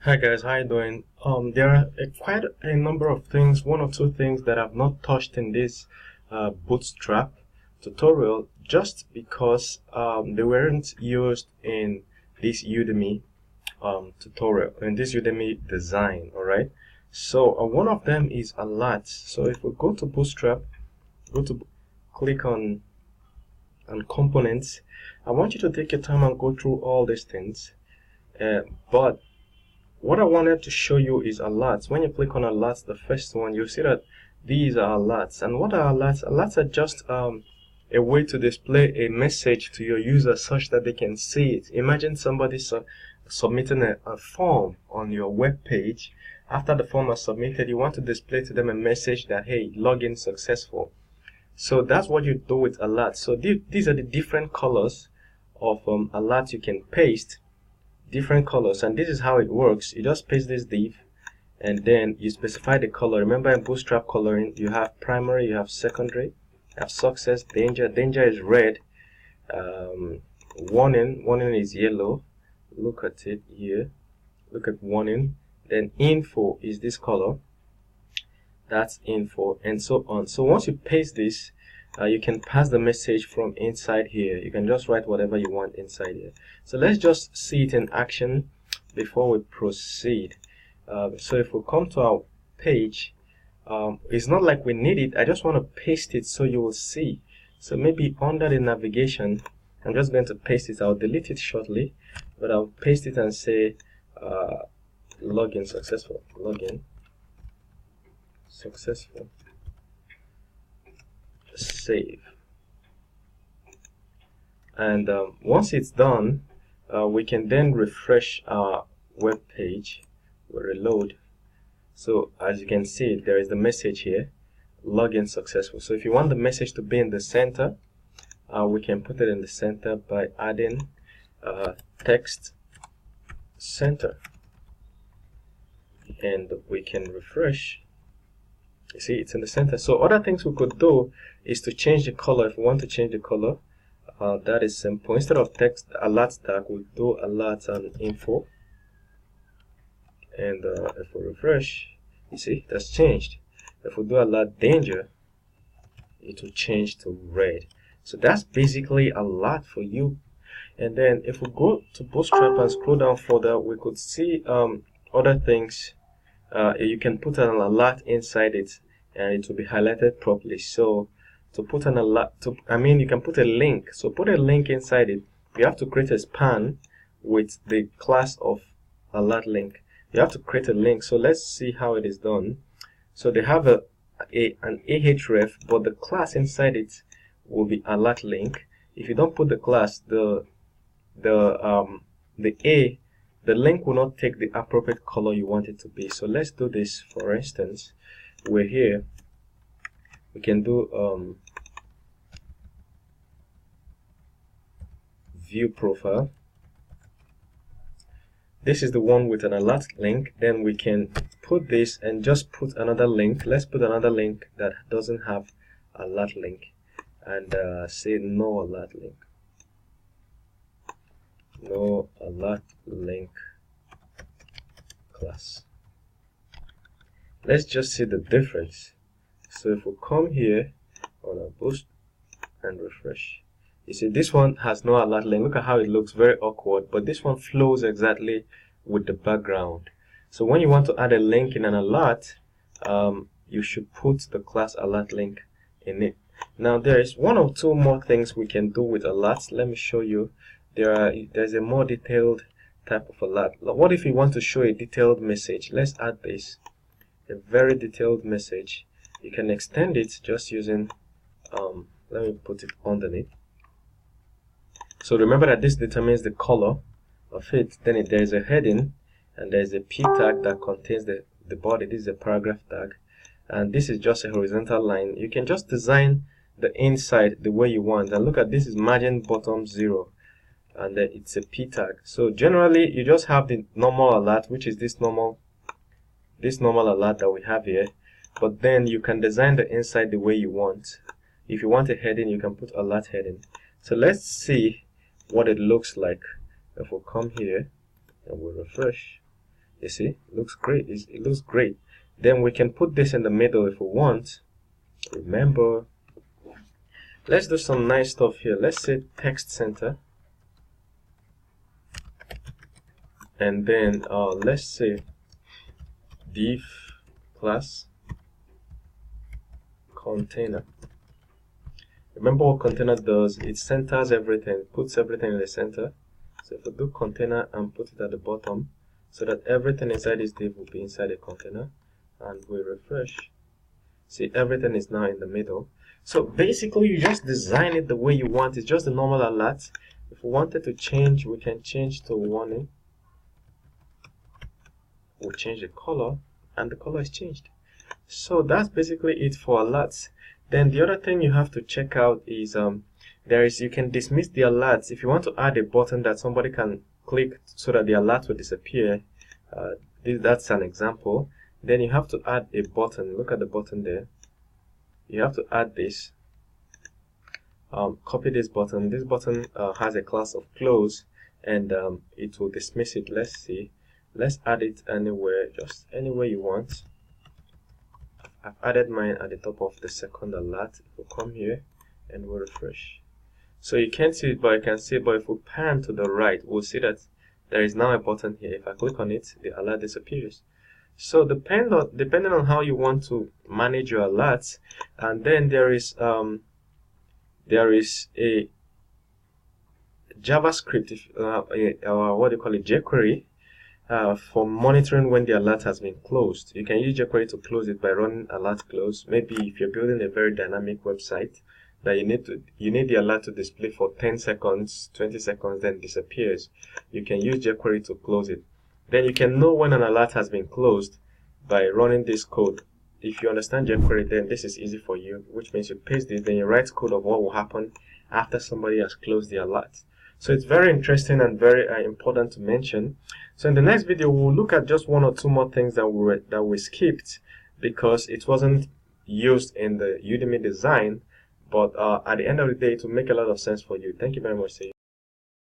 Hi guys, how you doing? There are quite a number of things, one or two things that I've not touched in this Bootstrap tutorial, just because they weren't used in this Udemy tutorial, in this Udemy design. All right. So one of them is alert. So if we go to Bootstrap, click on components. I want you to take your time and go through all these things, but what I wanted to show you is alerts. When you click on alerts, the first one, you'll see that these are alerts. And what are alerts? Alerts are just a way to display a message to your user such that they can see it. Imagine somebody submitting a form on your web page. After the form is submitted, you want to display to them a message that, hey, login successful. So that's what you do with alerts. So these are the different colors of alerts you can paste. Different colors, and this is how it works. You just paste this div and then you specify the color. Remember, in Bootstrap coloring, you have primary, you have secondary, you have success, danger. Danger is red. Warning is yellow. Look at it here. Look at warning. Then info is this color. That's info, and so on. So once you paste this, you can pass the message from inside here. You can just write whatever you want inside here. So let's just see it in action before we proceed. So if we come to our page, it's not like we need it. I just want to paste it so you will see. So maybe under the navigation, I'm just going to paste it. I'll delete it shortly, but I'll paste it and say login successful. Login successful. Save. And once it's done, we can then refresh our web page. We reload. So as you can see, there is the message here, login successful. So if you want the message to be in the center, we can put it in the center by adding text center, and we can refresh. You see, it's in the center. So other things we could do is to change the color. If we want to change the color, that is simple. Instead of text alert tag, we do alert and info. And if we refresh, you see, that's changed. If we do alert danger, it will change to red. So that's basically alert for you. And then if we go to Bootstrap and scroll down further, we could see other things. You can put an alert inside it and it will be highlighted properly. So to put an alert, you can put a link. So put a link inside it. You have to create a span with the class of alert link. You have to create a link. So let's see how it is done. So they have an ahref, but the class inside it will be alert link. If you don't put the class, the link will not take the appropriate color you want it to be. So let's do this. For instance, we're here. We can do view profile. This is the one with an alert link. Then we can put this and just put another link. Let's put another link that doesn't have alert link and say no alert link. No alert link class. Let's just see the difference. So if we come here on our boost and refresh, you see this one has no alert link. Look at how it looks, very awkward, but this one flows exactly with the background. So when you want to add a link in an alert, you should put the class alert link in it. Now there is one or two more things we can do with alerts. Let me show you. There's a more detailed type of alert. What if you want to show a detailed message? Let's add this, a very detailed message. You can extend it just using let me put it underneath. So remember that this determines the color of it. Then there's a heading and there's a p tag that contains the body. This is a paragraph tag, and this is just a horizontal line. You can just design the inside the way you want. And look at this, is margin bottom 0. And then it's a p tag. So generally you just have the normal alert, which is this normal alert that we have here, but then you can design the inside the way you want. If you want a heading, you can put alert heading. So let's see what it looks like. If we come here and we refresh, You see, it looks great. It looks great. Then we can put this in the middle if we want. Remember, let's do some nice stuff here. Let's say text center, and then let's say div class container. Remember what container does? It centers everything, puts everything in the center. So if we do container and put it at the bottom, so that everything inside this div will be inside the container, and we refresh, see, everything is now in the middle. So basically you just design it the way you want. It's just a normal alert. If we wanted to change, we can change to warning. We'll change the color, and the color is changed. So that's basically it for alerts. Then the other thing you have to check out is you can dismiss the alerts. If you want to add a button that somebody can click so that the alert will disappear, that's an example. Then you have to add a button. Look at the button there. You have to add this. Copy this button. This button has a class of close, and it will dismiss it. Let's see. Let's add it anywhere, just anywhere you want. I've added mine at the top of the second alert. We'll come here and we'll refresh. So you can't see it, but you can see it. But if we pan to the right, we'll see that there is now a button here. If I click on it, the alert disappears. So depending on how you want to manage your alerts, and then there is a JavaScript, what do you call it, JQuery, for monitoring when the alert has been closed. You can use JQuery to close it by running alert close. Maybe if you're building a very dynamic website that you need the alert to display for 10 seconds, 20 seconds, then disappears. You can use JQuery to close it. Then you can know when an alert has been closed by running this code. If you understand jQuery, then this is easy for you, which means you paste this, then you write code of what will happen after somebody has closed the alert. So it's very interesting and very important to mention. So in the next video, we'll look at just one or two more things that we skipped because it wasn't used in the Udemy design, but at the end of the day, it will make a lot of sense for you. Thank you very much.